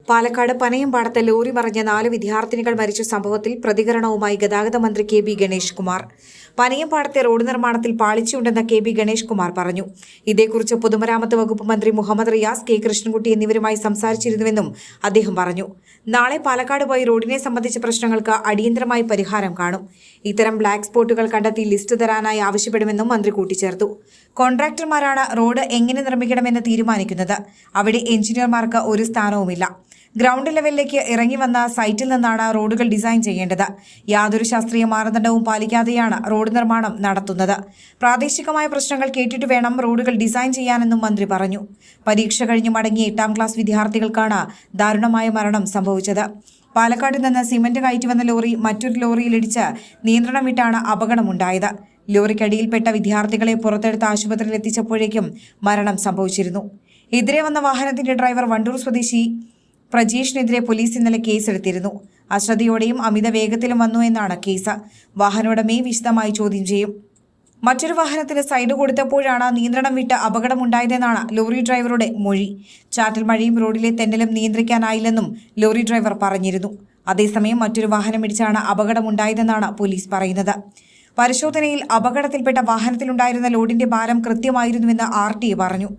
Palakkad പനയമ്പാടത്ത് lorry മറിഞ്ഞ 4 വിദ്യാർത്ഥിനികൾ മരിച്ച സംഭവത്തിൽ പ്രതികരണവുമായി ഗതാഗത മന്ത്രി കെ.ബി. ഗണേഷ് കുമാർ. പനയമ്പാടത്തെ റോഡ് നിർമ്മാണത്തിൽ പാളിച്ചയുണ്ടെന്ന് കെ.ബി. ഗണേഷ് കുമാർ പറഞ്ഞു. ഇതേക്കുറിച്ച് പൊതുമരാമത്ത് വകുപ്പ് മന്ത്രി മുഹമ്മദ് റിയാസ്, കെ. കൃഷ്ണൻകുട്ടി എന്നിവരുമായി സംസാരിച്ചിരുന്നുവെന്നും അദ്ദേഹം പറഞ്ഞു. നാളെ പാലക്കാട് പോയി റോഡിനെ സംബന്ധിച്ച പ്രശ്നങ്ങൾക്ക് അടിയന്തരമായി പരിഹാരം കാണും. ഇത്തരം ബ്ലാക്ക് സ്പോട്ടുകൾ കണ്ടെത്തി ലിസ്റ്റ് തരാനായി ആവശ്യപ്പെടുമെന്നും മന്ത്രി കൂട്ടിച്ചേർത്തു. കോൺട്രാക്ടർമാരാണ് റോഡ് എങ്ങനെ നിർമ്മിക്കണമെന്ന് തീരുമാനിക്കുന്നത്. അവിടെ എഞ്ചിനീയർമാർക്ക് ഒരു സ്ഥാനവുമില്ല. ഗ്രൗണ്ട് ലെവലിലേക്ക് ഇറങ്ങി വന്ന സൈറ്റിൽ നിന്നാണ് റോഡുകൾ ഡിസൈൻ ചെയ്യേണ്ടത്. യാതൊരു ശാസ്ത്രീയ മാനദണ്ഡവും പാലിക്കാതെയാണ് റോഡ് നിർമ്മാണം നടത്തുന്നത്. പ്രാദേശികമായ പ്രശ്നങ്ങൾ കേട്ടിട്ട് വേണം റോഡുകൾ ഡിസൈൻ ചെയ്യാനെന്നും മന്ത്രി പറഞ്ഞു. പരീക്ഷ കഴിഞ്ഞ് മടങ്ങിയ 8ാം ക്ലാസ് വിദ്യാർത്ഥികൾക്കാണ് ദാരുണമായ മരണം സംഭവിച്ചത്. പാലക്കാട് നിന്ന് സിമന്റ് കയറ്റി വന്ന ലോറി മറ്റൊരു ലോറിയിലിടിച്ച് നിയന്ത്രണം വിട്ടാണ് അപകടമുണ്ടായത്. ലോറിക്കടിയിൽപ്പെട്ട വിദ്യാർത്ഥികളെ പുറത്തെടുത്ത് ആശുപത്രിയിൽ എത്തിച്ചപ്പോഴേക്കും മരണം സംഭവിച്ചിരുന്നു. എതിരെ വന്ന വാഹനത്തിന്റെ ഡ്രൈവർ വണ്ടൂർ സ്വദേശി പ്രജീഷിനെതിരെ പോലീസ് ഇന്നലെ കേസെടുത്തിരുന്നു. അശ്രദ്ധയോടെയും അമിത വേഗത്തിലും വന്നു എന്നാണ് കേസ്. വാഹനോടമയെ വിശദമായി ചോദ്യം ചെയ്യും. മറ്റൊരു വാഹനത്തിന് സൈഡ് കൊടുത്തപ്പോഴാണ് നിയന്ത്രണം വിട്ട് അപകടമുണ്ടായതെന്നാണ് ലോറി ഡ്രൈവറുടെ മൊഴി. ചാറ്റൽ മഴയും റോഡിലെ തെന്നലും നിയന്ത്രിക്കാനായില്ലെന്നും ലോറി ഡ്രൈവർ പറഞ്ഞിരുന്നു. അതേസമയം മറ്റൊരു വാഹനം ഇടിച്ചാണ് അപകടമുണ്ടായതെന്നാണ് പോലീസ് പറയുന്നത്. പരിശോധനയിൽ അപകടത്തിൽപ്പെട്ട വാഹനത്തിലുണ്ടായിരുന്ന ലോഡിന്റെ ഭാരം കൃത്യമായിരുന്നുവെന്ന് RTA പറഞ്ഞു.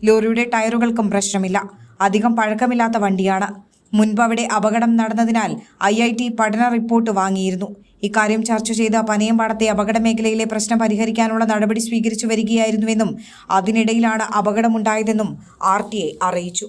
ലോറിയുടെ ടയറുകൾക്കും പ്രശ്നമില്ല. അധികം പഴക്കമില്ലാത്ത വണ്ടിയാണ്. മുൻപ് അവിടെ അപകടം നടന്നതിനാൽ IIT പഠന റിപ്പോർട്ട് വാങ്ങിയിരുന്നു. ഇക്കാര്യം ചർച്ച ചെയ്ത പനയമ്പാടത്തെ അപകട മേഖലയിലെ പ്രശ്നം പരിഹരിക്കാനുള്ള നടപടി സ്വീകരിച്ചു വരികയായിരുന്നുവെന്നും അതിനിടയിലാണ് അപകടമുണ്ടായതെന്നും RTA അറിയിച്ചു.